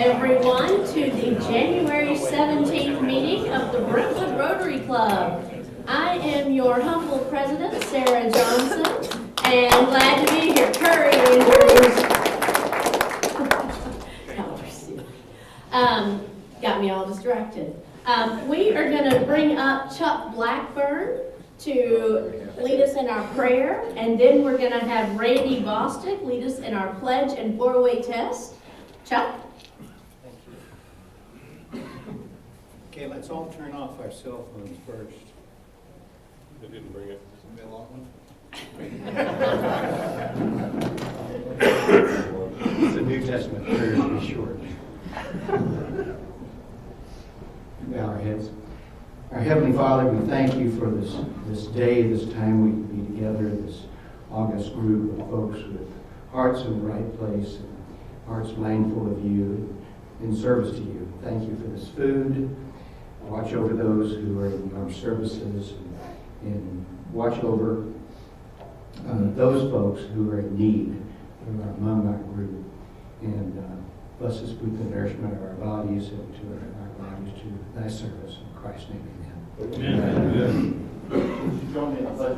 everyone to the January 17th meeting of the Brentwood Rotary Club. I am your humble president, Sarah Johnson, and glad to be here. Curry got me all distracted. We are going to bring up Chuck Blackburn to lead us in our prayer, and then we're going to have Randy Bostick lead us in our pledge and four-way test. Chuck? Okay, let's all turn off our cell phones first. They didn't bring it. Somebody want one? It's a New Testament prayer to be short. Bow our heads. Our Heavenly Father, we thank you for this day, this time we can be together, this august group of folks with hearts in the right place and hearts mindful of you in service to you. Thank you for this food. Watch over those who are in our services and watch over those folks who are in need who are among our group. And bless us with the nourishment of our bodies and to our bodies to thy service. In Christ's name, amen. Amen. Join me in the pledge.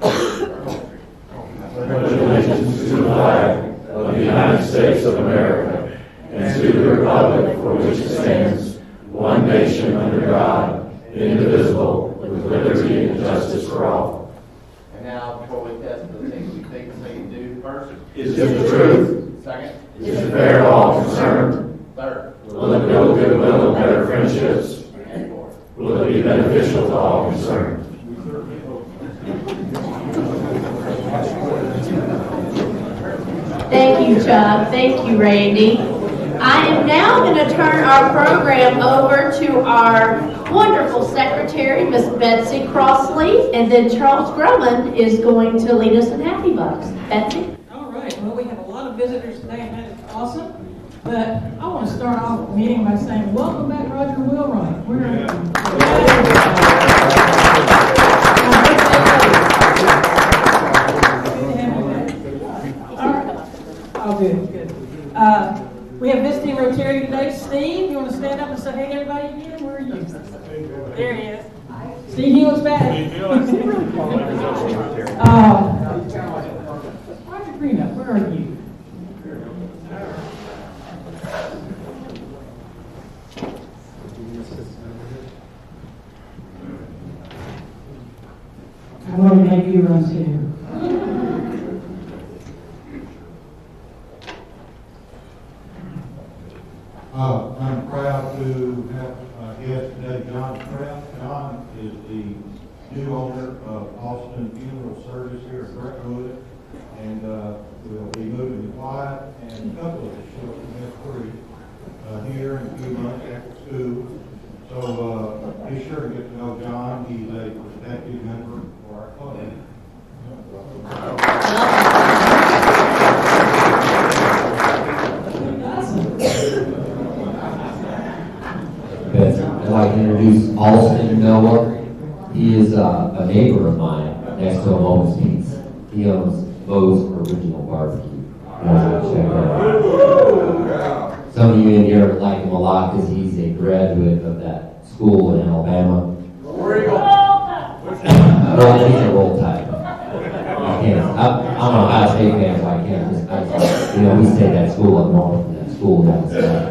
Pledge allegiance to the flag of the United States of America and to the republic for which it stands, one nation under God, indivisible, with liberty and justice for all. And now, before we test the things we think and say and do, first, Is it the truth? second, Is it fair to all concerned? third, Will it build goodwill and better friendships? and fourth. Will it be beneficial to all concerned? Thank you, Chuck. Thank you, Randy. I am now going to turn our program over to our wonderful secretary, Miss Betsy Crossley, and then Charles Grumman is going to lead us in Happy Bucks. Betsy? All right, well, we have a lot of visitors today, and that is awesome. But I want to start off the meeting by saying, welcome back, Roger Wheelwright. Oh, good. We have visiting Rotary today. Steve, you want to stand up and say hey to everybody again? Where are you? There he is. Steve Hewitt's back. Roger Greenup, where are you? I want to make you run too. I'm proud to have a guest today, John Kraft. John is the new owner of Austin Funeral Service here at Brentwood, and we'll be moving to Wyatt and a couple of the children here in a few months after school. So be sure to get to know John. He's a prospective member for our club. I'd like to introduce Alston Noah. He is a neighbor of mine next to Mo's Pizza. He owns Mo's Original Barbecue. Check that out. Some of you in here like him a lot because he's a graduate of that school in Alabama. Where are you going? Well, he's a Roll Tide. I'm an Ohio State fan, so I can't just, we stayed at school up north, and that school down south.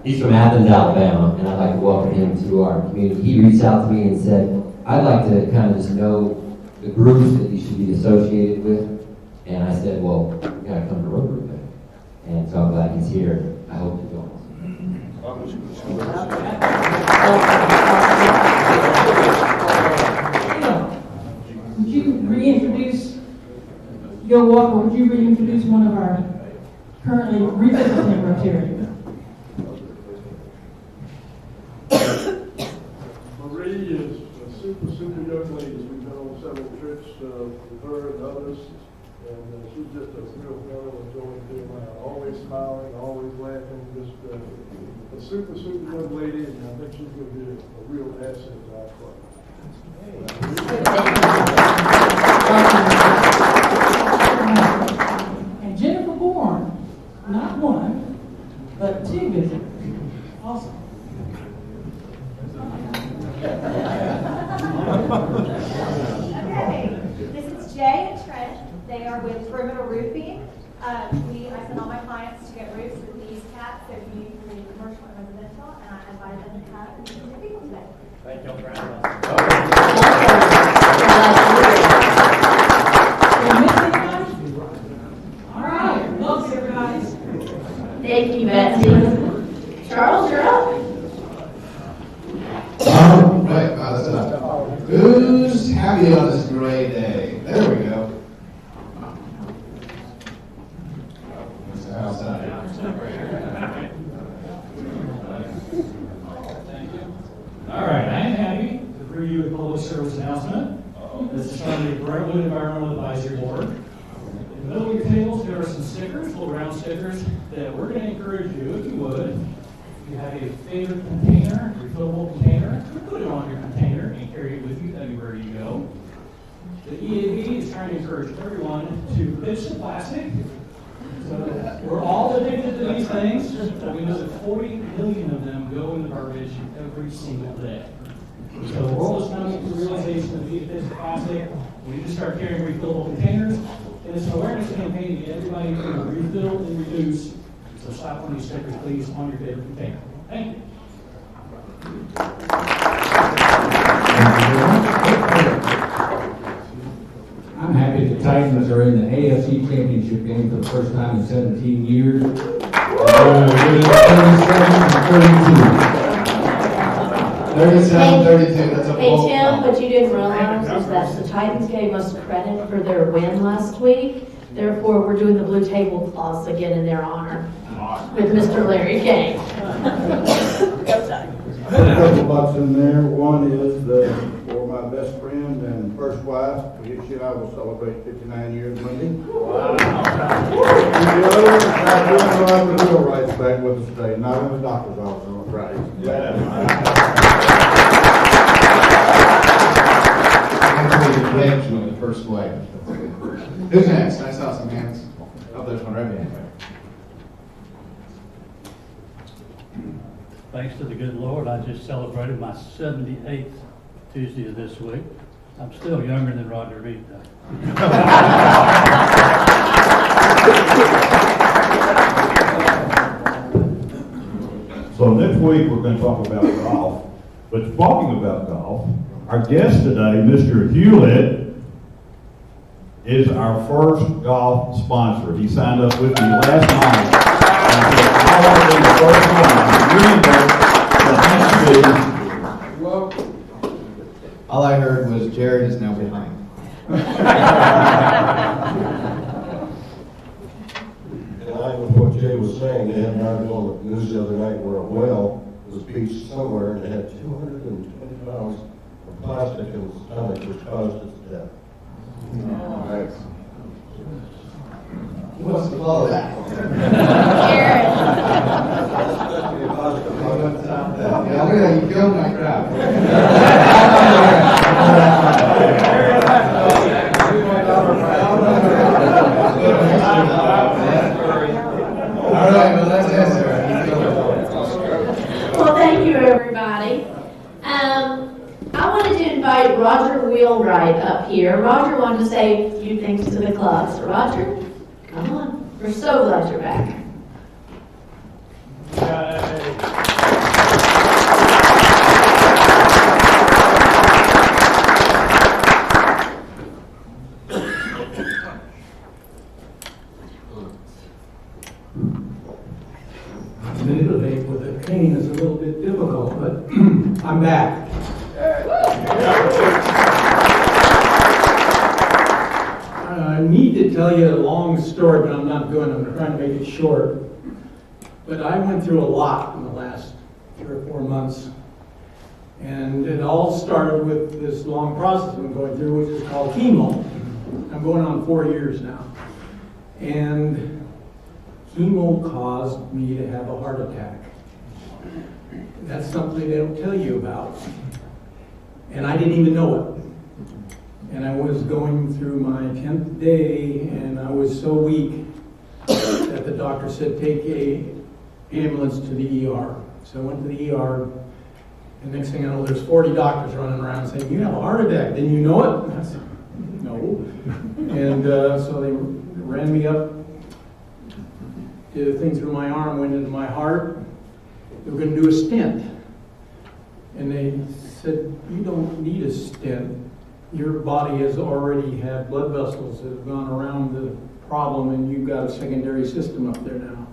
He's from Athens, Alabama, and I'd like to welcome him to our community. He reached out to me and said, I'd like to kind of just know the groups that you should be associated with. And I said, well, you gotta come to Rotary with. And so I'm glad he's here. I hope you join us. Would you reintroduce Gil Walker? Would you reintroduce one of our currently revisiting Rotary? Marie is a super young lady. We've been on several trips with her and others, and she's just a real fellow, enjoying being around. Always smiling, always laughing, just a super young lady, and I think she's going to be a real asset to our club. And Jennifer Bourne, not one, but two visitors. I send all my clients to get roofs with these caps if you need commercial and residential, and I advise them to have these people today. Thank you very much. Did I miss anybody? All right, love you, everybody. Thank you, Betsy. Charles, you're up. All right, wow, that's enough. Who's happy on this great day? There we go. How's that? All right, I am happy to bring you a public service announcement. This is from the Brentwood Environmental Advisory Board. In the middle of your tables, there are some stickers, little round stickers, that we're going to encourage you, if you would, if you have a favorite container, refillable container, put it on your container and carry it with you everywhere you go. The EAB is trying to encourage everyone to ditch the plastic. So we're all addicted to these things. We know that 40 million of them go in the garbage every single day. So the world is coming to the realization that we need to ditch plastic. We need to start carrying refillable containers. And it's an awareness campaign to get everybody to refill and reduce. So stop on these stickers, please, on your favorite container. Thank you. I'm happy the Titans are in the AFC Championship game for the first time in 17 years. 37 32, that's a Hey, full Tim, count. what you didn't realize is that the Titans gave us credit for their win last week. Therefore, we're doing the blue tablecloths again in their honor with Mr. Larry King. I had a couple bucks in there. One is for my best friend and first wife. She and I will celebrate 59 years Monday. Wow. And the other is not doing the real rights back with us today, not in the doctor's office on Friday. Actually, the redemption of the first wave. Who's next? I saw some hands. Oh, there's one right behind me. Thanks to the good Lord, I just celebrated my 78th Tuesday of this week. I'm still younger than Roger Reed, though. So next week, we're going to talk about golf. But talking about golf, our guest today, Mr. Hewlett, is our first golf sponsor. He signed up with me last night. And said, I want to be the first one. Really, Well, all I heard was Jared is now behind. In line with what Jay was saying, they had an article on the news the other night where a well was beached somewhere and it had 220 pounds of plastic in its stomach, which caused its death. Right. Who wants to follow that? Jared. Yeah, look at that, you killed my crowd. All right, well, that's answer. Well, thank you, everybody. I wanted to invite Roger Wheelwright up here. Roger wanted to say a few things to the club. So Roger, come on. We're so glad you're back. Manipulate with a cane is a little bit difficult, but I'm back. I need to tell you a long story, but I'm not going. I'm trying to make it short. But I went through a lot in the last 3 or 4 months. And it all started with this long process I'm going through, which is called chemo. I'm going on 4 years now. And chemo caused me to have a heart attack. That's something they don't tell you about. And I didn't even know it. And I was going through my 10th day, and I was so weak that the doctor said, take an ambulance to the ER. So I went to the ER, and next thing I know, there's 40 doctors running around saying, you have a heart attack, didn't you know it? And I said, no. And so they ran me up did a thing through my arm, went into my heart. They were going to do a stent. And they said, you don't need a stent. Your body has already had blood vessels that have gone around the problem, and you've got a secondary system up there now.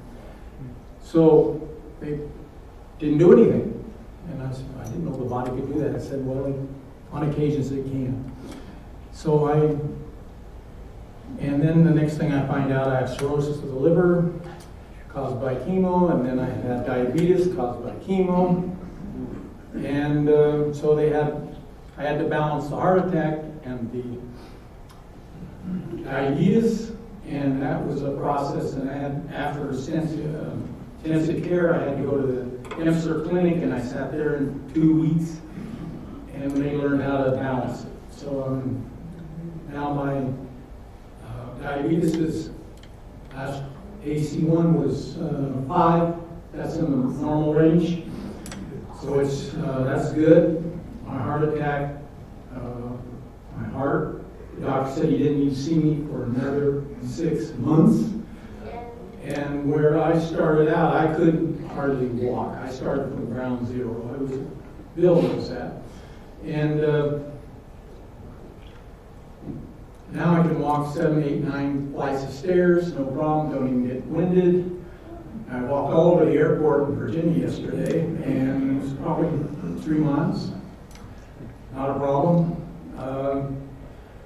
So they didn't do anything. And I said, I didn't know the body could do that. I said, well, on occasions it can. So and then the next thing I find out, I have cirrhosis of the liver caused by chemo, and then I had diabetes caused by chemo. And so I had to balance the heart attack and the diabetes, and that was a process. And I had, after intensive care, I had to go to the EMSR clinic, and I sat there in 2 weeks, and they learned how to balance it. So now my diabetes is, last AC1 was 5. That's in the normal range. So that's good. My heart attack, my heart, the doctor said he didn't need to see me for another 6 months. And where I started out, I couldn't hardly walk. I started from ground zero. Bill knows that. And now I can walk 7, 8, 9 flights of stairs, no problem, don't even get winded. I walked all over the airport in Virginia yesterday, and it was probably 3 miles. Not a problem.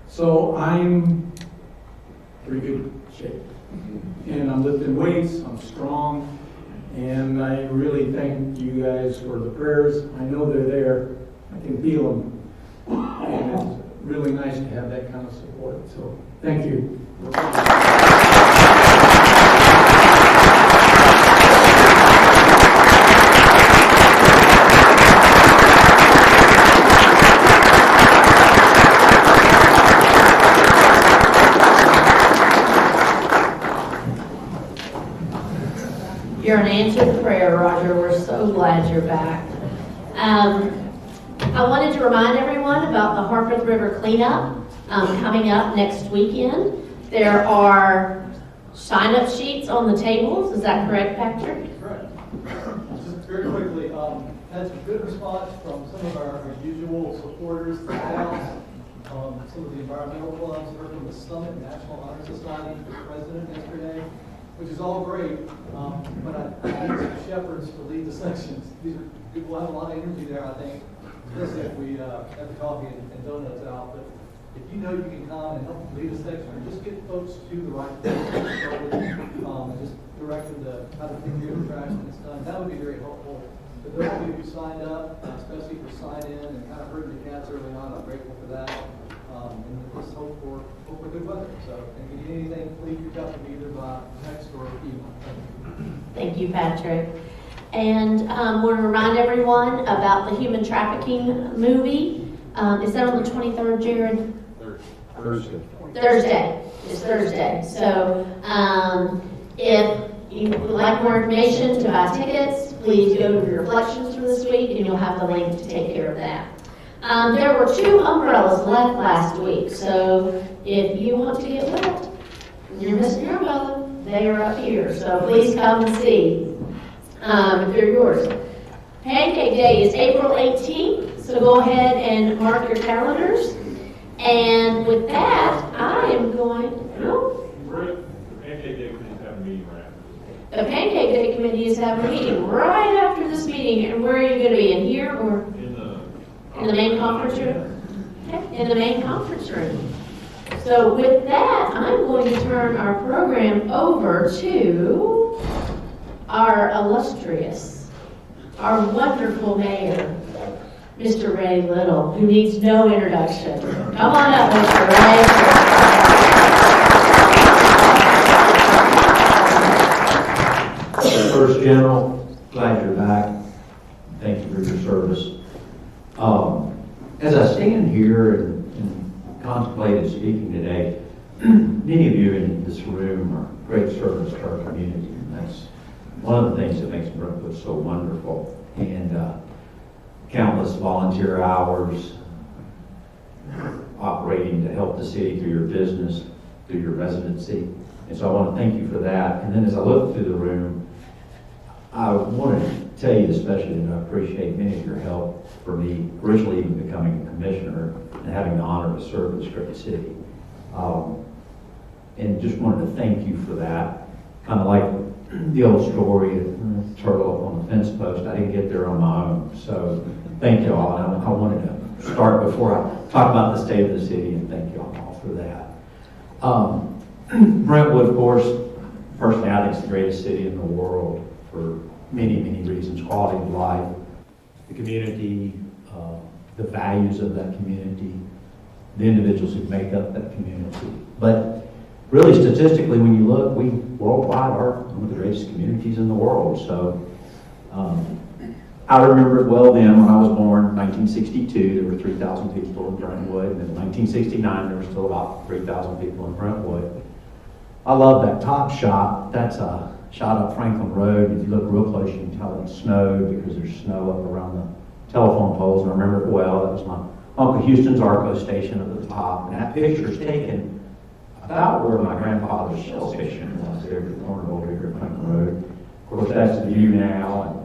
So I'm in pretty good shape. And I'm lifting weights, I'm strong, and I really thank you guys for the prayers. I know they're there. I can feel them. And it's really nice to have that kind of support. So thank you. You're an answered prayer, Roger. We're so glad you're back. I wanted to remind everyone about the Harpeth River cleanup coming up next weekend. There are sign-up sheets on the tables. Is that correct, Patrick? Correct. Just very quickly, had some good response from some of our usual supporters, the scouts, some of the environmental clubs, heard from the Summit National Honor Society, the president yesterday, which is all great, but I need some shepherds to lead the sections. These are people who have a lot of energy there, I think, especially if we have the coffee and donuts out. But if you know you can come and help lead a section, or just get folks to the right place and just direct them to how to take care of the trash when it's done, that would be very helpful. For those of you who signed up, especially for sign-in and kind of herding the cats early on, I'm grateful for that. And just hope for good weather. So if you need anything, please reach out to me either by text or email. Thank you, Patrick. And we'll remind everyone about the human trafficking movie. Is that on the 23rd, Jared? Thursday. Thursday. It's Thursday. So if you would like more information to buy tickets, please go to your reflections for this week, and you'll have the link to take care of that. There were 2 umbrellas left last week, so if you want to get wet, you're missing your umbrella, they are up here, so please come and see if they're yours. Pancake Day is April 18th, so go ahead and mark your calendars. And with that, I am going, The Pancake Day Committee is having a meeting right after this meeting, and where are you going to be, in here or? In the main conference room? Okay, in the main conference room. So with that, I'm going to turn our program over to our illustrious, our wonderful mayor, Mr. Ray Little, who needs no introduction. Come on up, Mr. Ray. First General, glad you're back. Thank you for your service. As I stand here and contemplated speaking today, many of you in this room are great servants to our community, and that's one of the things that makes Brentwood so wonderful. And countless volunteer hours operating to help the city through your business, through your residency. And so I want to thank you for that. And then as I look through the room, I wanted to tell you especially that I appreciate many of your help for me originally even becoming a commissioner and having the honor to serve in this great city. And just wanted to thank you for that. Kind of like the old story of turtle up on the fence post. I didn't get there on my own. So thank you all. And I wanted to start before I talk about the state of the city and thank you all for that. Brentwood, of course, personally, I think it's the greatest city in the world for many, many reasons. Quality of life, the community, the values of that community, the individuals who make up that community. But really, statistically, when you look, we worldwide are one of the greatest communities in the world. So I remember it well then when I was born, 1962, there were 3,000 people in Brentwood, and in 1969, there were still about 3,000 people in Brentwood. I love that top shot. That's a shot up Franklin Road. If you look real close, you can tell it snowed because there's snow up around the telephone poles, and I remember it well. That was my Uncle Houston's Arco station up at the top, and that picture's taken about where my grandfather's shell station was, there at the corner over here at Franklin Road. Of course, that's the view now, and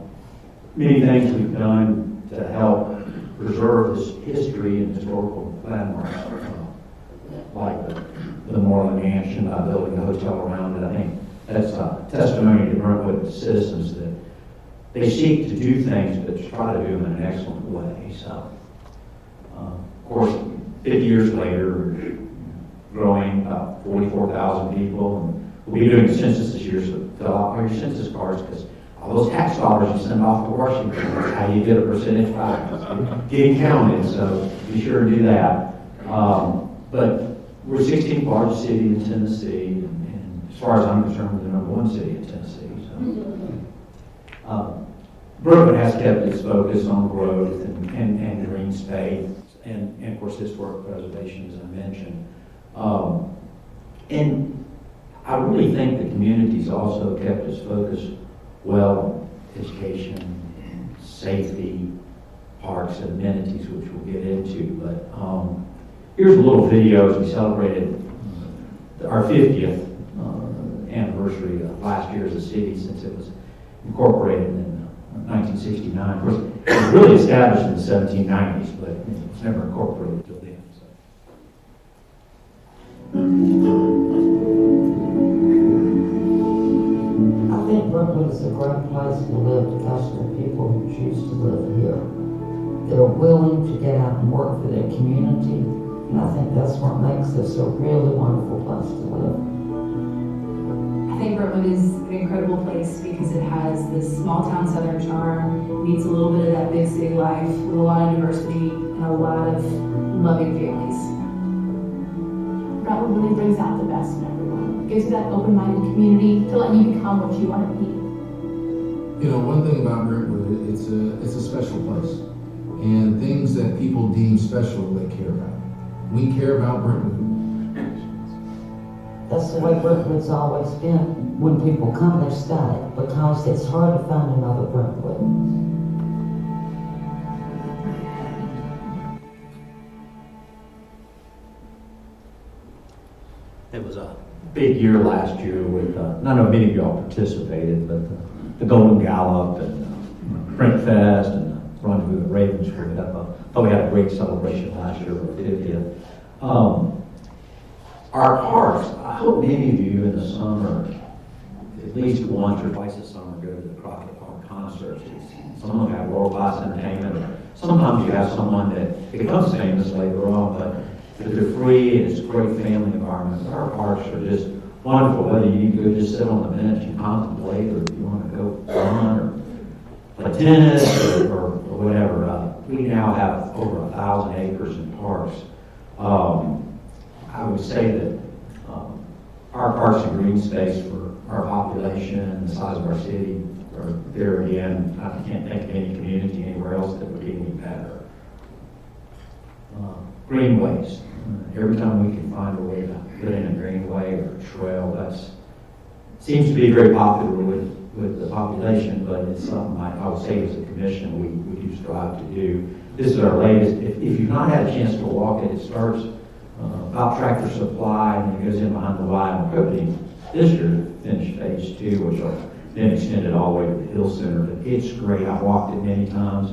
many things we've done to help preserve this history and historical landmarks, like the Moreland Mansion, building a hotel around it. I think that's a testimony to Brentwood citizens that they seek to do things, but try to do them in an excellent way. So, of course, 50 years later, growing about 44,000 people, and we'll be doing the census this year, so fill out all your census cards, because all those tax dollars you send off to Washington, that's how you get a percentage back. Getting counted, so be sure to do that. But we're 16th largest city in Tennessee, and as far as I'm concerned, we're the #1 city in Tennessee. So, Brentwood has kept its focus on growth and green space, and of course historic preservation, as I mentioned. And I really think the community's also kept its focus well on education, safety, parks, and amenities, which we'll get into. But here's a little video as we celebrated our 50th anniversary last year as a city, since it was incorporated in 1969. Of course, it was really established in the 1790s, but it was never incorporated until then. I think Brentwood is a great place to live because of the people who choose to live here, that are willing to get out and work for their community, and I think that's what makes this a really wonderful place to live. I think Brentwood is an incredible place because it has this small town southern charm, meets a little bit of that big city life with a lot of diversity and a lot of loving families. Brentwood really brings out the best in everyone. Gives you that open-minded community to let you become what you want to be. You know, one thing about Brentwood, it's a special place. And things that people deem special, they care about. We care about Brentwood. That's the way Brentwood's always been. When people come, they stay, because it's hard to find another Brentwood. It was a big year last year with, I know many of y'all participated, but the Golden Gallop and Print Fest and the Rendezvous at Ravenswood. I thought we had a great celebration last year for the 50th. Our parks, I hope many of you in the summer, at least once or twice a summer, go to the Crockett Park concerts. Some of them have world-class entertainment. Sometimes you have someone that becomes famous later on, but they're free and it's a great family environment. Our parks are just wonderful, whether you need to go just sit on the bench and contemplate, or if you want to go run or play tennis or whatever. We now have over 1,000 acres in parks. I would say that our parks and green space for our population and the size of our city are there again. I can't think of any community anywhere else that would be any better. Greenways. Every time we can find a way to put in a greenway or a trail, that seems to be very popular with the population, but it's something I would say as a commission we do strive to do. This is our latest. If you've not had a chance to walk it, it starts about Tractor Supply and it goes in behind the Y and Equipping this year finished phase 2, which will then extend it all the way to the Hill Center. But it's great. I've walked it many times.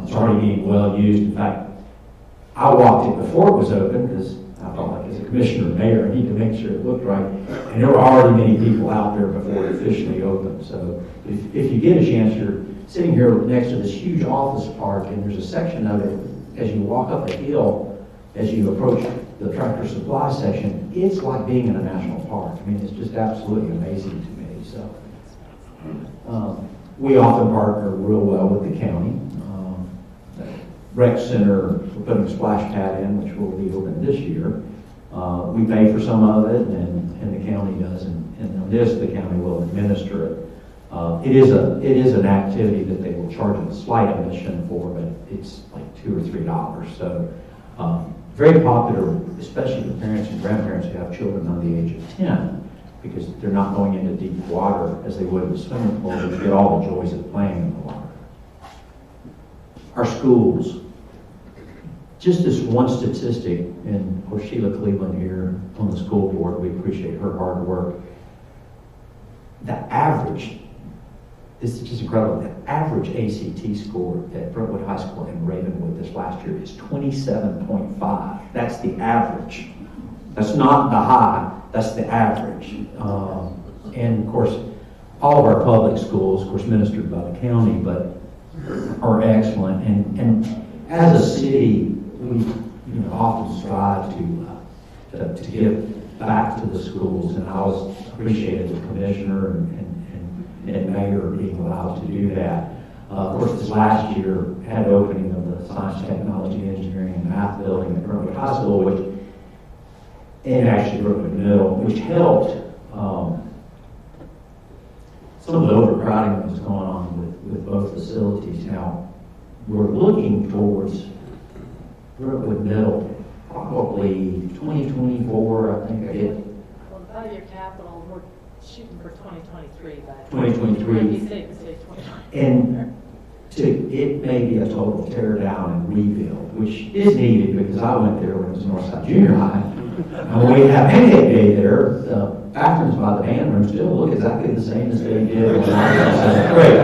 It's already being well used. In fact, I walked it before it was open because I felt like as a commissioner and mayor, I need to make sure it looked right. And there were already many people out there before it officially opened. So if you get a chance, you're sitting here next to this huge office park, and there's a section of it as you walk up the hill, as you approach the Tractor Supply section, it's like being in a national park. I mean, it's just absolutely amazing to me. So we often partner real well with the county. Rec Center, we're putting a splash pad in, which will be open this year. We pay for some of it, and the county does, and on this, the county will administer it. It is an activity that they will charge a slight admission for, but it's like $2 or $3. So very popular, especially with parents and grandparents who have children under the age of 10, because they're not going into deep water as they would in the swimming pool. They get all the joys of playing in the water. Our schools. Just this one statistic, and of course Sheila Cleveland here on the school board, we appreciate her hard work. The average, this is just incredible, the average ACT score at Brentwood High School in Ravenwood this last year is 27.5. That's the average. That's not the high, that's the average. And of course, all of our public schools, of course ministered by the county, but are excellent. And as a city, we often strive to give back to the schools, and I always appreciated the commissioner and mayor being allowed to do that. Of course, this last year had opening of the Science, Technology, Engineering, and Math building at Brentwood High School, and actually Brentwood Middle, which helped some of the overcrowding that was going on with both facilities. Now, we're looking towards Brentwood Middle, probably 2024, I think I get. Well, out of your capital, we're shooting for 2023, but. 2023. Might be safe to say 2023. And it may be a total tear down and rebuild, which is needed because I went there when it was Northside Junior High. And when we have Pancake Day there, the bathrooms by the band room still look exactly the same as they did when I was in 7th grade.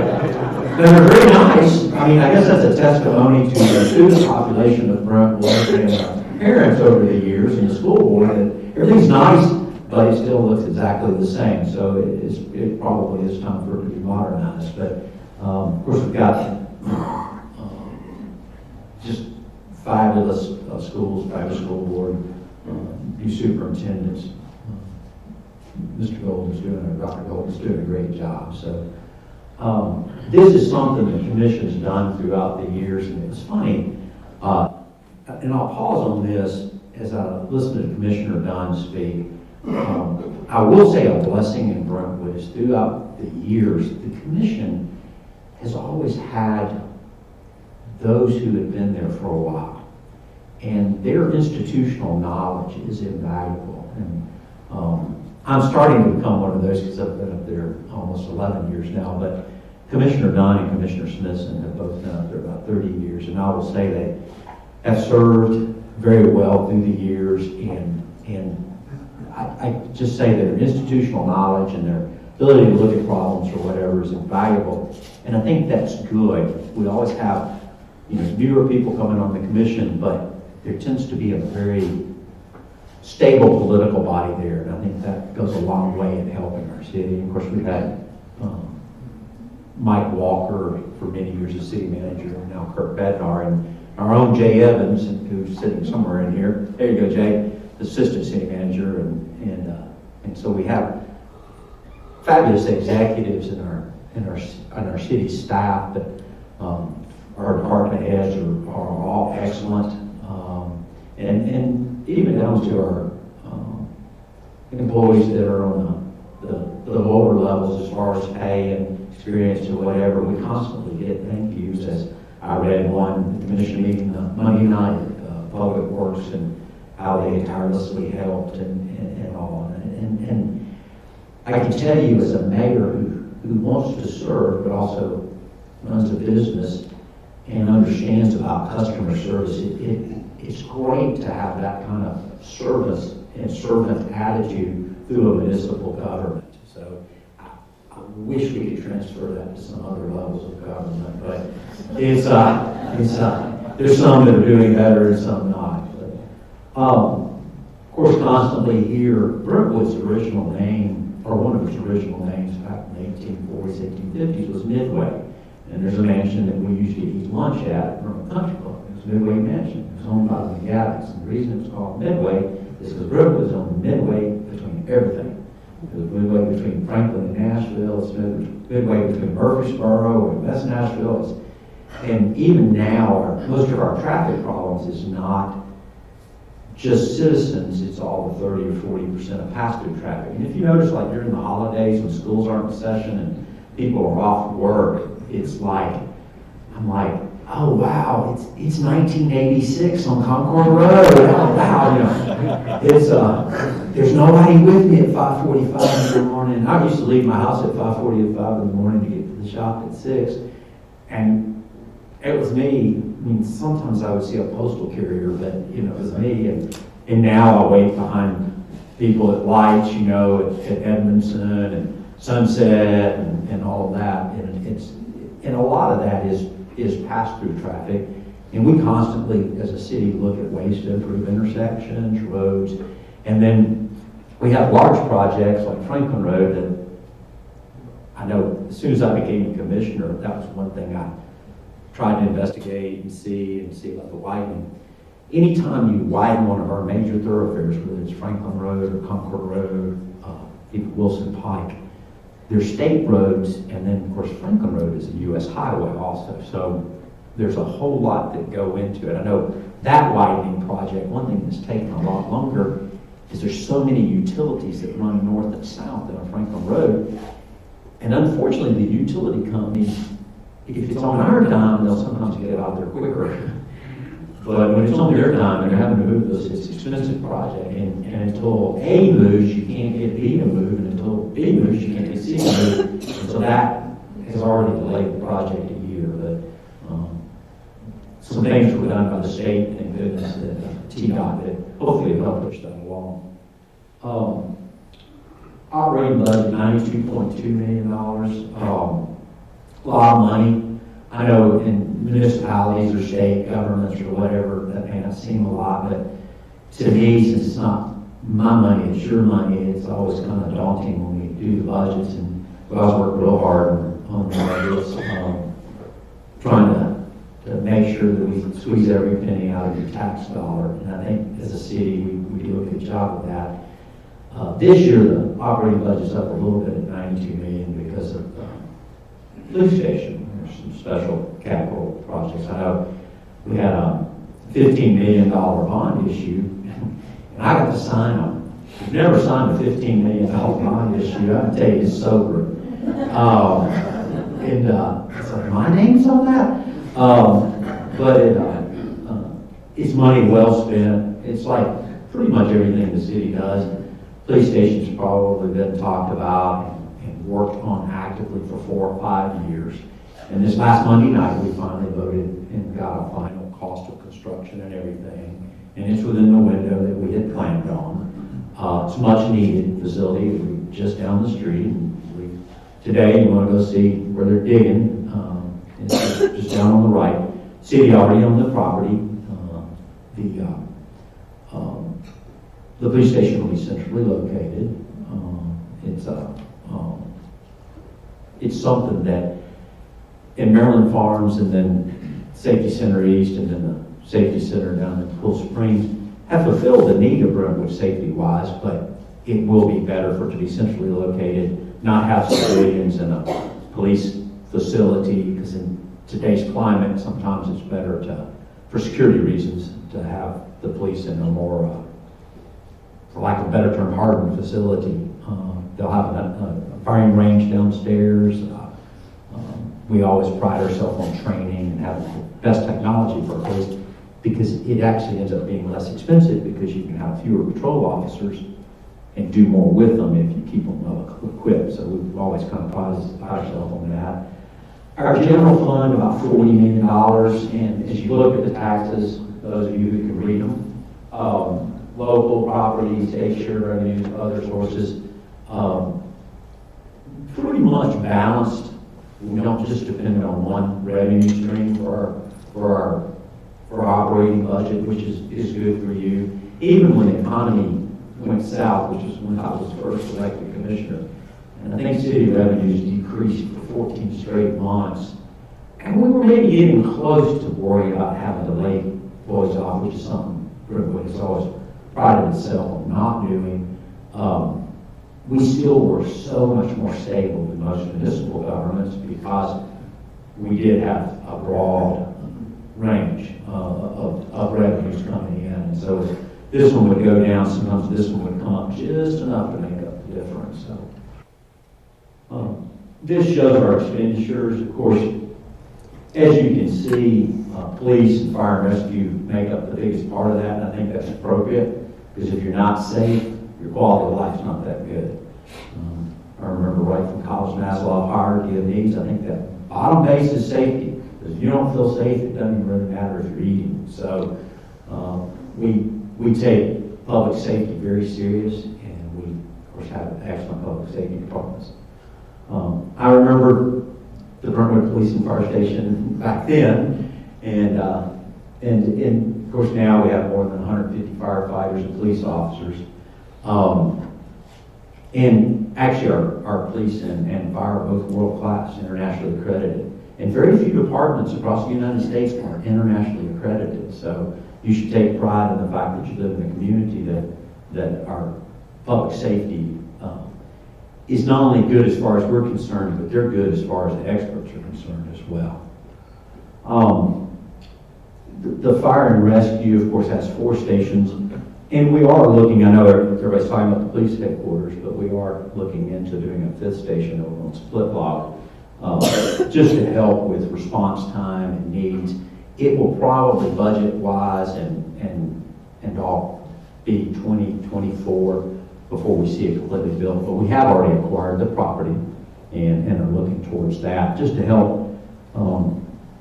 They're very nice. I mean, I guess that's a testimony to the student population of Brentwood and parents over the years and the school board that everything's nice, but it still looks exactly the same. So it probably is time for it to be modernized. But of course, we've got just fabulous schools, fabulous school board, new superintendents. Mr. Golden's Dr. Golden's doing a great job. So this is something the commission's done throughout the years, and it was funny. And I'll pause on this as I listen to Commissioner Dunn speak. I will say a blessing in Brentwood is throughout the years, the commission has always had those who have been there for a while. And their institutional knowledge is invaluable. And I'm starting to become one of those because I've been up there almost 11 years now. But Commissioner Dunn and Commissioner Smithson have both been up there about 30 years. And I will say they have served very well through the years. And I just say their institutional knowledge and their ability to look at problems or whatever is invaluable. And I think that's good. We always have newer people coming on the commission, but there tends to be a very stable political body there, and I think that goes a long way in helping our city. And of course, we've had Mike Walker for many years as city manager, and now Kirk Bednar, and our own Jay Evans, who's sitting somewhere in here. There you go, Jay, the assistant city manager, and so we have fabulous executives in our city staff that our department heads are all excellent, and even down to our employees that are on the lower levels as far as pay and experience or whatever. We constantly get thank yous, as I read one at the commission meeting Monday night, Public Works, and how they tirelessly helped and all. And I can tell you as a mayor who wants to serve but also runs a business and understands about customer service, it's great to have that kind of service and servant attitude through a municipal government. So I wish we could transfer that to some other levels of government, but there's some that are doing better and some not. But, of course, constantly here, Brentwood's original name, or one of its original names back in the 1840s, 1850s, was Midway. And there's a mansion that we used to eat lunch at from a country club. It was Midway Mansion. It was owned by the McGavics. And the reason it's called Midway is because Brentwood was on midway between everything. It was midway between Franklin and Nashville. It's midway between Murfreesboro and West Nashville. And even now, most of our traffic problems is not just citizens, it's all the 30 or 40% of pass-through traffic. And if you notice, like during the holidays when schools aren't in session and people are off work, it's like, I'm like, oh wow, it's 1986 on Concord Road. Oh wow, you know, it's there's nobody with me at 5:45 in the morning. I used to leave my house at 5:45 in the morning to get to the shop at 6, and it was me. I mean, sometimes I would see a postal carrier, but you know, it was me. And now I wait behind people at lights, you know, at Edmondson and Sunset and all of that. And a lot of that is pass-through traffic. And we constantly, as a city, look at ways to improve intersections, roads, and then we have large projects like Franklin Road that I know as soon as I became a commissioner, that was one thing I tried to investigate and see about the widening. Anytime you widen one of our major thoroughfares, whether it's Franklin Road or Concord Road, even Wilson Pike, they're state roads, and then of course Franklin Road is a U.S. highway also. So there's a whole lot that go into it. I know that widening project, one thing that's taken a lot longer is there's so many utilities that run north and south on Franklin Road. And unfortunately, the utility companies, if it's on our dime, they'll sometimes get out there quicker. But when it's on their dime, they're having to move those. It's an expensive project. And until A moves, you can't get B to move. And until B moves, you can't get C to move. And so that has already delayed the project a year. But some things were done by the state, thank goodness, that TDOT that hopefully will help push that along. Operating budget, $92.2 million. A lot of money. I know in municipalities or state governments or whatever, that may not seem a lot, but to me, since it's not my money, it's your money, it's always kind of daunting when we do the budgets, and we always work real hard on the budgets, trying to make sure that we squeeze every penny out of your tax dollar. And I think as a city, we do a good job of that. This year, the operating budget's up a little bit at $92 million because of the police station. There's some special capital projects. I know we had a $15 million bond issue, and I got to sign them. I've never signed a $15 million bond issue. I can tell you it's sober. It's like, my name's on that? It's money well spent. It's like pretty much everything the city does. Police station's probably been talked about and worked on actively for 4 or 5 years. And this last Monday night, we finally voted and got a final cost of construction and everything. And it's within the window that we had planned on. It's much needed facility. We're just down the street. Today, you want to go see where they're digging. It's just down on the right. City already owned the property. The police station will be centrally located. It's something that in Maryland Farms and then Safety Center East and then the Safety Center down in Cool Springs have fulfilled the need of Brentwood safety-wise, but it will be better for it to be centrally located, not have civilians in a police facility, because in today's climate, sometimes it's better for security reasons, to have the police in a more, for lack of a better term, hardened facility. They'll have a firing range downstairs. We always pride ourselves on training and having the best technology for police, because it actually ends up being less expensive because you can have fewer patrol officers and do more with them if you keep them well equipped. So we've always kind of pride ourselves on that. Our general fund, about $40 million, and as you look at the taxes, those of you who can read them, local property, state share revenues, other sources, pretty much balanced. We don't just depend on one revenue stream for our operating budget, which is good for you. Even when the economy went south, which is when I was first elected commissioner, and I think city revenues decreased for 14 straight months. And we were maybe getting close to worrying about having to lay employees off, which is something Brentwood has always prided itself on not doing. We still were so much more stable than most municipal governments because we did have a broad range of revenues coming in. And so this one would go down, sometimes this one would come up just enough to make up the difference. So this shows our expenditures. Of course, as you can see, police and fire and rescue make up the biggest part of that, and I think that's appropriate, because if you're not safe, your quality of life's not that good. I remember right from college, Maslow hierarchy of needs, I think that bottom base is safety. Because if you don't feel safe, it doesn't even really matter if you're eating. So we take public safety very serious, and we, of course, have excellent public safety departments. I remember the Brentwood Police and Fire Station back then, and of course now we have more than 150 firefighters and police officers. And actually our police and fire are both world-class, internationally accredited. And very few departments across the United States are internationally accredited. So you should take pride in the fact that you live in a community that our public safety is not only good as far as we're concerned, but they're good as far as the experts are concerned as well. The fire and rescue, of course, has 4 stations. And we are looking, I know everybody's talking about the police headquarters, but we are looking into doing a 5th station over on Split Block, just to help with response time and needs. It will probably budget-wise and all be 2024 before we see it completely built. But we have already acquired the property and are looking towards that, just to help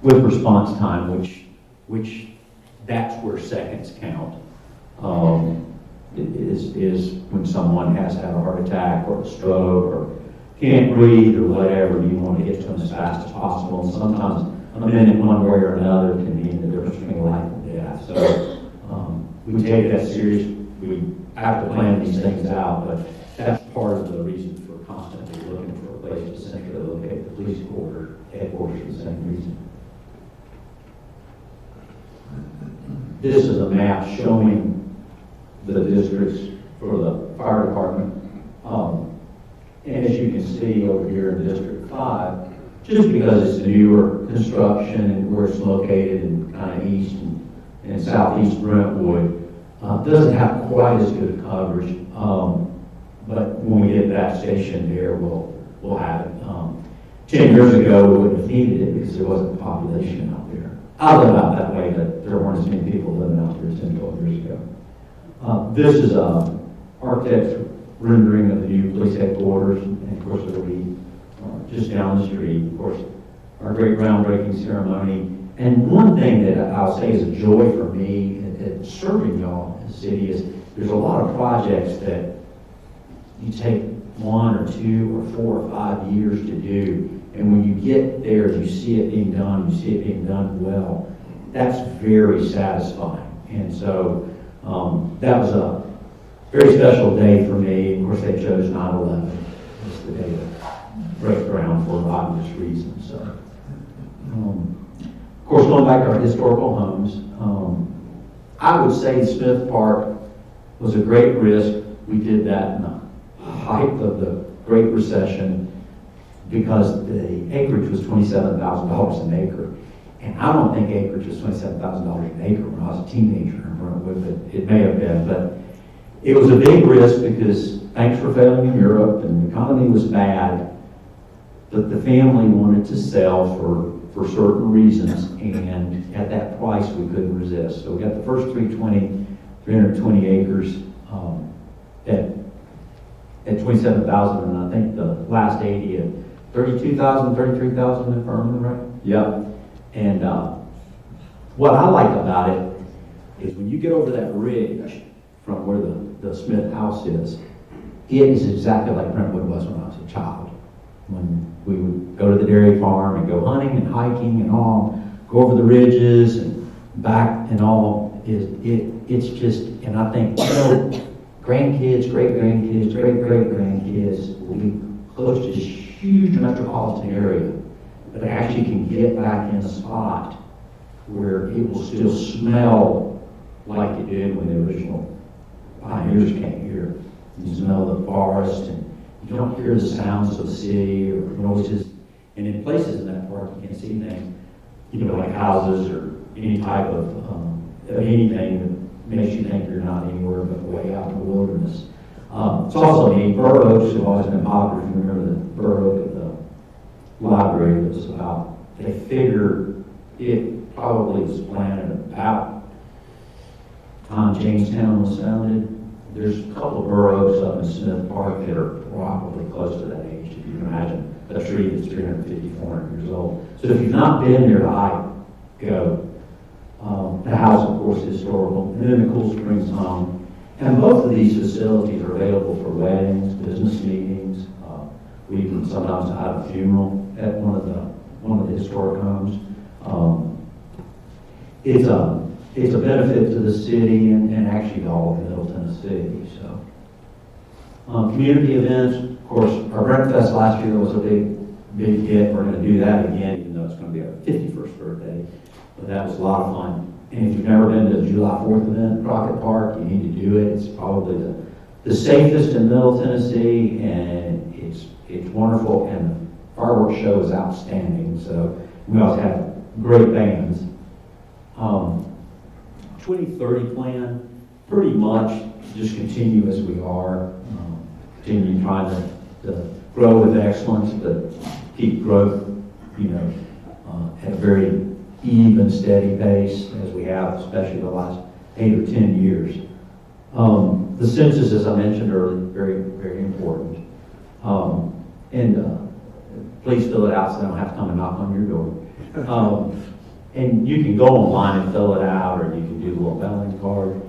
with response time, which that's where seconds count. Is when someone has had a heart attack or a stroke or can't breathe or whatever, you want to get to them as fast as possible. And sometimes a minute one way or another can mean the difference between life and death. So we take that serious. We have to plan these things out, but that's part of the reason for constantly looking for a place to centrally locate the police headquarters for the same reason. This is a map showing the districts for the fire department. And as you can see over here in District 5, just because it's newer construction and where it's located in kind of east and southeast Brentwood, doesn't have quite as good coverage. But when we get that station there, we'll have it. 10 years ago, we wouldn't have needed it because there wasn't a population out there. I live out that way, but there weren't as many people living out there 10, 12 years ago. This is architect's rendering of the new police headquarters, and of course it'll be just down the street. Of course, our great groundbreaking ceremony. And one thing that I'll say is a joy for me at serving y'all in the city is there's a lot of projects that you take 1 or 2 or 4 or 5 years to do, and when you get there, you see it being done, you see it being done well. That's very satisfying. And so that was a very special day for me. Of course, they chose 9/11 as the day to break ground for obvious reasons. So, of course, going back to our historical homes, I would say Smith Park was a great risk. We did that in the height of the Great Recession because the acreage was $27,000 an acre. And I don't think acreage was $27,000 an acre when I was a teenager in Brentwood, but it may have been. But it was a big risk because banks were failing in Europe and the economy was bad. But the family wanted to sell for certain reasons, and at that price we couldn't resist. So we got the first 320 acres at $27,000, and I think the last 80 at $32,000, $33,000 if I remember right. Yep. And what I like about it is when you get over that ridge from where the Smith house is, it is exactly like Brentwood was when I was a child. When we would go to the dairy farm and go hunting and hiking and all, go over the ridges and back and all, it's just, and I think, grandkids, great-grandkids, great-great-grandkids will be close to this huge metropolitan area, but it actually can get back in a spot where it will still smell like it did when the original pioneers came here. You smell the forest, and you don't hear the sounds of the city or noises. And in places in that park, you can see things, like houses or any type of anything that makes you think you're not anywhere but way out in the wilderness. It's also neat. Bur oaks have always been popular. If you remember the bur oak at the library that was about, they figure it probably was planted about time Jamestown was founded. There's a couple of bur oaks up in Smith Park that are probably close to that age, if you can imagine a tree that's 350, 400 years old. So if you've not been there to hike, go. The house, of course, is historical, and then the Cool Springs Home. And both of these facilities are available for weddings, business meetings. We even sometimes have a funeral at one of the historic homes. It's a benefit to the city and actually to all of Middle Tennessee. So, community events, of course, our Breakfast last year was a big hit. We're going to do that again, even though it's going to be our 51st birthday. But that was a lot of fun. And if you've never been to the July 4th event, Crockett Park, you need to do it. It's probably the safest in Middle Tennessee, and it's wonderful. And the fireworks show is outstanding. So we also have great bands. 2030 plan, pretty much just continue as we are. Continue trying to grow with excellence, but keep growth, at a very even, steady pace as we have, especially the last 8 or 10 years. The census, as I mentioned earlier, very, very important. Please fill it out so I don't have to come and knock on your door. And you can go online and fill it out, or you can do the little mailing card.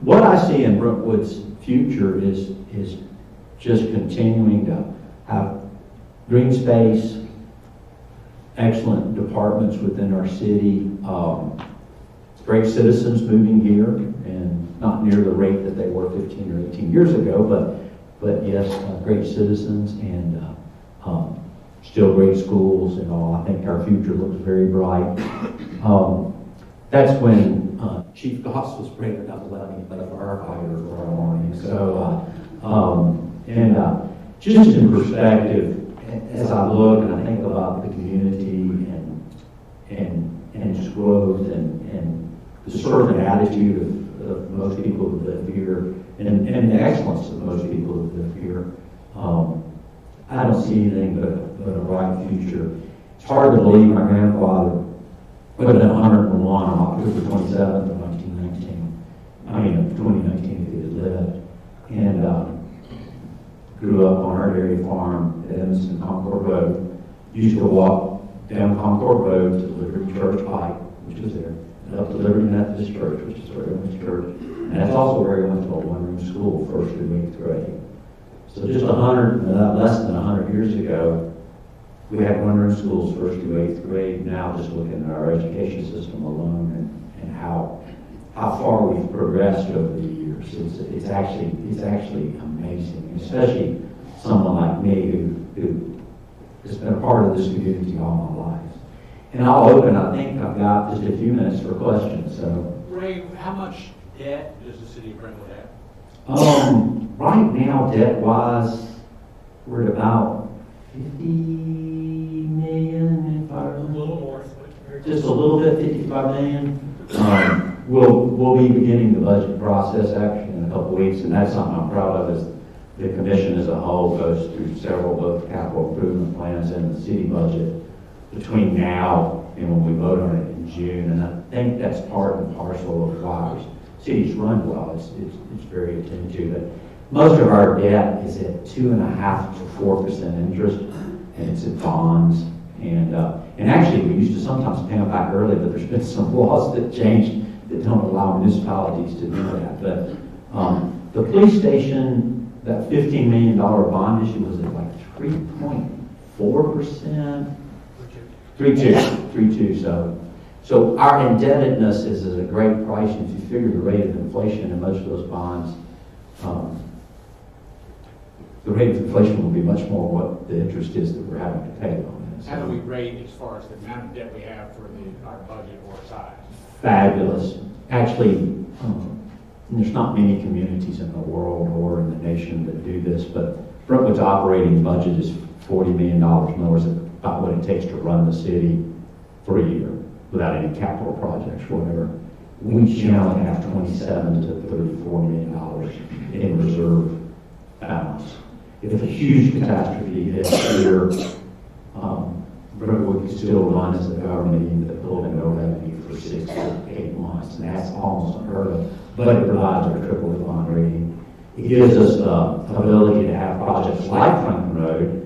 What I see in Brentwood's future is just continuing to have green space, excellent departments within our city, great citizens moving here, and not near the rate that they were 15 or 18 years ago, but yes, great citizens, and still great schools and all. I think our future looks very bright. That's when Chief Goss was brave enough to let me play firefighter for a morning. So, just in perspective, as I look and I think about the community and just growth and the servant attitude of most people who live here and the excellence of most people who live here, I don't see anything but a bright future. It's hard to believe my grandfather would have been 101 on October 27th of 2019 if he had lived. And grew up on our dairy farm at Evanston Concord Road. Used to walk down Concord Road to Liberty Church Pike, which is there, and up to Liberty Methodist Church, which is where he went to church. And that's also where he went to a one-room school, 1st through 8th grade. So just less than 100 years ago, we had one-room schools 1st through 8th grade. Now just looking at our education system alone and how far we've progressed over the years, it's actually amazing, especially someone like me who has been a part of this community all my life. And I'll open, I think I've got just a few minutes for questions. So, Ray, how much debt does the city of Brentwood have? Right now, debt-wise, we're at about 50 million, A little more. just a little bit, 55 million. We'll be beginning the budget process actually in a couple weeks, and that's something I'm proud of. Is the commission as a whole goes through several both capital improvement plans and the city budget between now and when we vote on it in June, and I think that's part and parcel of why our city's run well. It's very attended to. But most of our debt is at 2.5% to 4% interest, and it's in bonds. And actually, we used to sometimes pay them back early, but there's been some laws that changed that don't allow municipalities to do that. But The police station, that $15 million bond issue was at like 3.4%. 3.2, so our indebtedness is at a great price, and if you figure the rate of inflation in most of those bonds, the rate of inflation will be much more what the interest is that we're having to pay on it. How do we rate as far as the amount of debt we have for our budget or size? Fabulous. Actually, there's not many communities in the world or in the nation that do this, but Brentwood's operating budget is $40 million. In other words, about what it takes to run the city for a year without any capital projects or whatever. We generally have $27 to $34 million in reserve balance. If a huge catastrophe hits here, Brentwood can still run as a government even if building no revenue for 6 to 8 months, and that's almost unheard of. But it provides our AAA bond rating. It gives us the ability to have projects like Franklin Road,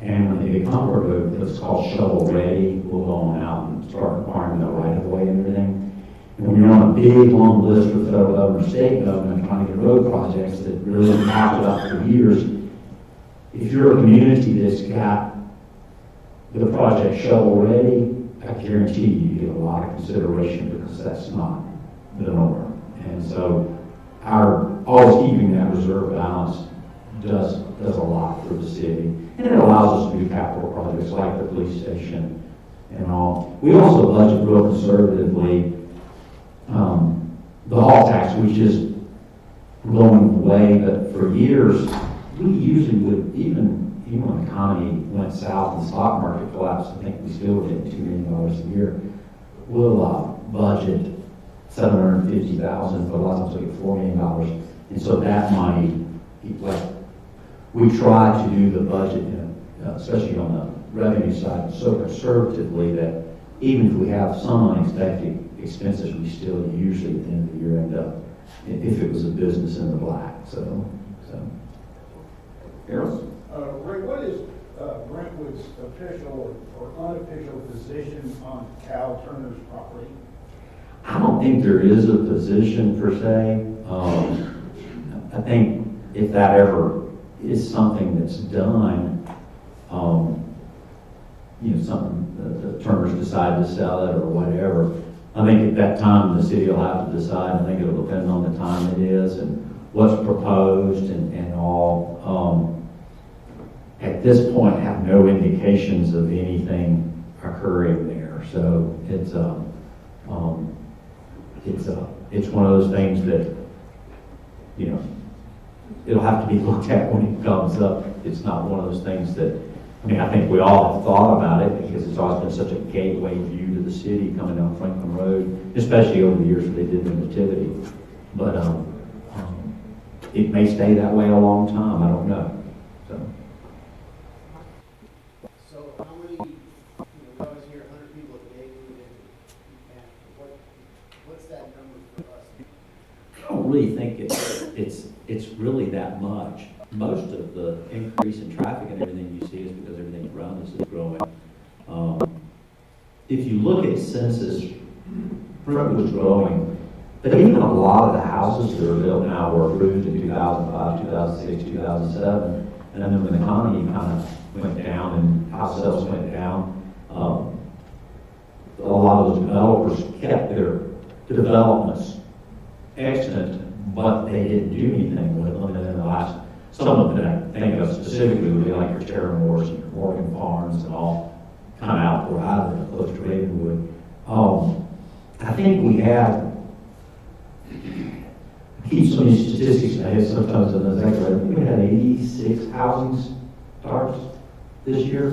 and when they become a road that's called shovel ready, we'll go on out and start acquiring the right of way and everything. And when you're on a big long list for federal government, state government, trying to get road projects that really been talked about for years, if you're a community that's got the project shovel ready, I guarantee you get a lot of consideration because that's not the norm. And so our always keeping that reserve balance does a lot for the city. And it allows us to do capital projects like the police station and all. We also budget real conservatively. The hall tax, which is going away, but for years, we usually would, even when the economy went south and the stock market collapsed, I think we still were getting $2 million a year. We'll budget $750,000, but a lot of times we get $4 million. And so that money, like, we try to do the budget, especially on the revenue side, so conservatively that even if we have some unexpected expenses, we still usually at the end of the year end up, if it was a business, in the black. So. Harold? Ray, what is Brentwood's official or unofficial position on Cal Turner's property? I don't think there is a position per se. I think if that ever is something that's done, something the Turners decide to sell it or whatever, I think at that time the city will have to decide. I think it'll depend on the time it is and what's proposed and all. At this point, have no indications of anything occurring there. So it's one of those things that, it'll have to be looked at when it comes up. It's not one of those things that, I think we all have thought about it because it's always been such a gateway view to the city coming down Franklin Road, especially over the years when they did the nativity. But it may stay that way a long time. I don't know. So how many, we always hear 100 people at the gate, and what's that number for us? I don't really think it's really that much. Most of the increase in traffic and everything you see is because everything around us is growing. If you look at census, Brentwood's growing, but even a lot of the houses that are built now were approved in 2005, 2006, 2007, and then when the economy kind of went down and house sales went down, a lot of those developers kept their developments extant, but they didn't do anything with them. And then the last, some of them that I think of specifically would be like your Terramores and your Morgan Farms and all, kind of out where I live, close to Ravenwood. I think we had, keep some of these statistics in my head sometimes, and I think we had 86 housing starts this year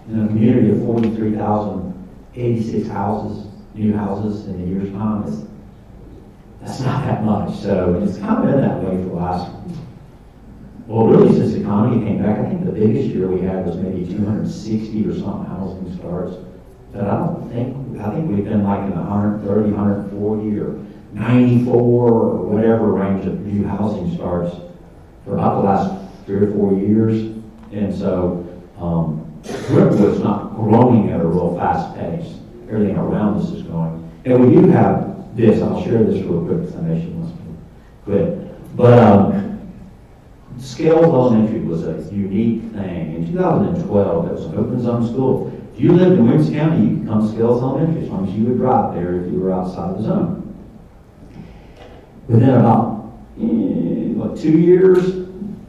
in a community of 43,000, 86 houses, new houses in a year's time. That's not that much. So it's kind of been that way for the last, well, really since the economy came back. I think the biggest year we had was maybe 260 or something housing starts. But I think we've been like in the 130, 140 or 94 or whatever range of new housing starts for about the last 3 or 4 years. And so Brentwood's not growing at a real fast pace. Everything around us is growing. And we do have this, I'll share this real quick because I know she wants to quit. But Scales Elementary was a unique thing. In 2012, it was an open zone school. If you lived in Williams County, you could come to Scales Elementary as long as you would drive there if you were outside the zone. Within about 2 years,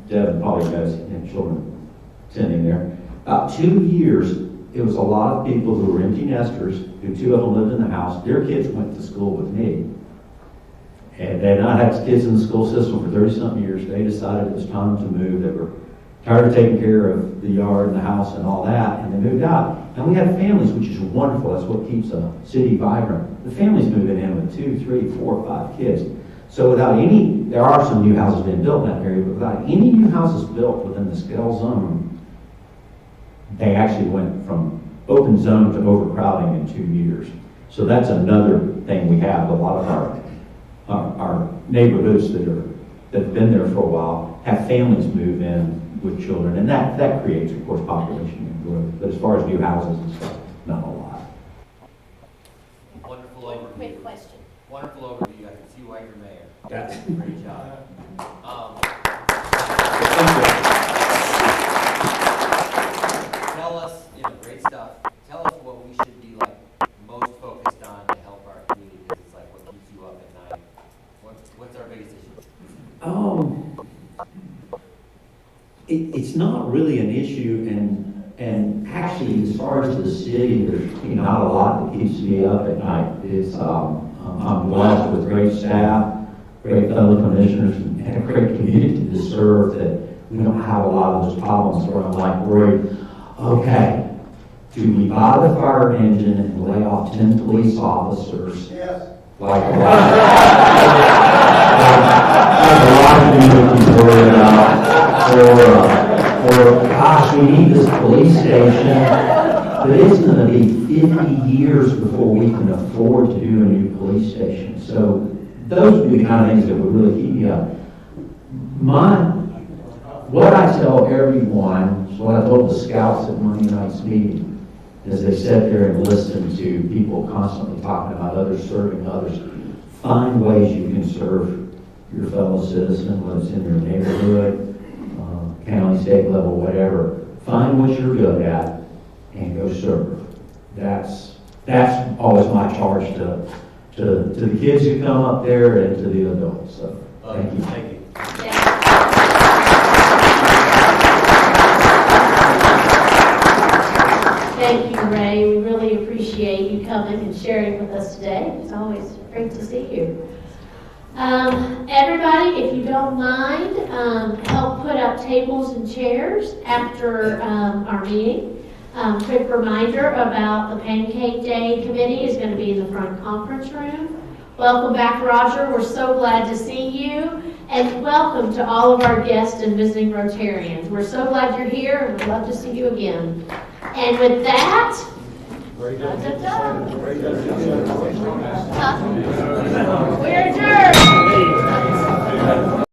Devin probably knows, children attending there. About 2 years, it was a lot of people who were empty nesters, who 2 of them lived in the house. Their kids went to school with me. And they had not had kids in the school system for 30-something years. They decided it was time to move. They were tired of taking care of the yard and the house and all that, and they moved out. And we have families, which is wonderful. That's what keeps a city vibrant. The families moving in with 2, 3, 4, 5 kids. So without any, there are some new houses being built in that area, but without any new houses built within the scale zone, they actually went from open zone to overcrowding in 2 years. So that's another thing we have. A lot of our neighborhoods that have been there for a while have families move in with children, and that creates, of course, population growth. But as far as new houses and stuff, not a lot. Wonderful overview. Quick question. Wonderful overview. I can see why you're mayor. That's Great job. Tell us, great stuff. Tell us what we should be like most focused on to help our community, because it's like what keeps you up at night. What's our biggest issue? It's not really an issue, and actually, as far as the city, there's not a lot that keeps me up at night. It's I'm blessed with great staff, great fellow commissioners, and a great community to serve, that we don't have a lot of those problems where I'm like worried, okay, do we buy the fire engine and lay off 10 police officers? Yes. Like a lot of communities worry about, or gosh, we need this police station, but it's going to be 50 years before we can afford to do a new police station. So those would be the kind of things that would really keep me up. What I tell everyone, what I told the scouts at Monday night's meeting, as they sat there and listened to people constantly talking about others, serving others, find ways you can serve your fellow citizen, whether it's in your neighborhood, county, state level, whatever. Find what you're good at and go serve. That's always my charge to the kids who come up there and to the adults. So thank you. Thank you. Thank you, Ray. We really appreciate you coming and sharing with us today. It's always great to see you. Everybody, if you don't mind, help put up tables and chairs after our meeting. Quick reminder about the Pancake Day Committee is going to be in the front conference room. Welcome back, Roger. We're so glad to see you. And welcome to all of our guests and visiting Rotarians. We're so glad you're here, and we'd love to see you again. And with that, we're adjourned.